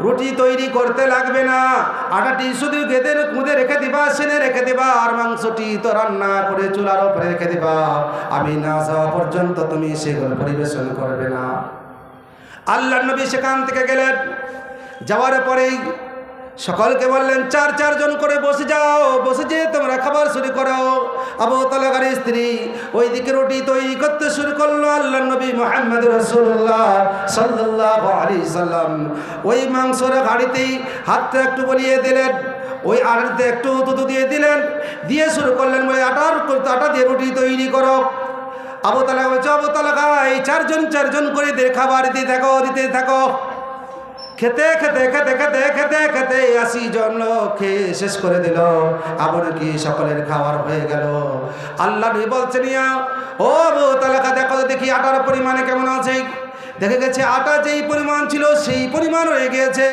রুটি তৈরি করতে লাগবে না, আটাটি শুধু গেদের মধ্যে রেখে দিবা, সেনে রেখে দিবা, আর মাংসটি তো রান্না করে চুলার উপরে রেখে দিবা। আমি না যাওয়া পর্যন্ত তুমি সেগুলো পরিবেশন করবে না। আল্লাহর নবী সেখান থেকে গেলেন। যাওয়ার পরেই সকলকে বললেন, চার চারজন করে বসে যাও, বসে যেয়ে তোমরা খাবার শুরু করো। আবু তালহার স্ত্রী ওইদিকে রুটি তৈরি করতে শুরু করলো। আল্লাহর নবী মুহাম্মদ রাসূলুল্লাহ সাল্লাল্লাহু আলাইহি সাল্লাম ওই মাংসের হাঁড়িতেই হাতটা একটু বলিয়ে দিলেন, ওই আটাতে একটু দুধ দিয়ে দিলেন, দিয়ে শুরু করলেন, বলে আটা দিয়ে রুটি তৈরি করো। আবু তালহা বলছে, আবু তালহা এই চারজন করে খাবার দিতে থাকো। খেতে খেতে খেতে খেতে খেতে খেতে 80 জন লোক খেয়ে শেষ করে দিল। আবার কি সকলের খাবার হয়ে গেল। আল্লাহ নবী বলছেন, ও আবু তালহা দেখো দেখি আটার পরিমাণে কেমন আছে। দেখে গেছে আটা যেই পরিমাণ ছিল সেই পরিমাণ হয়ে গিয়েছে।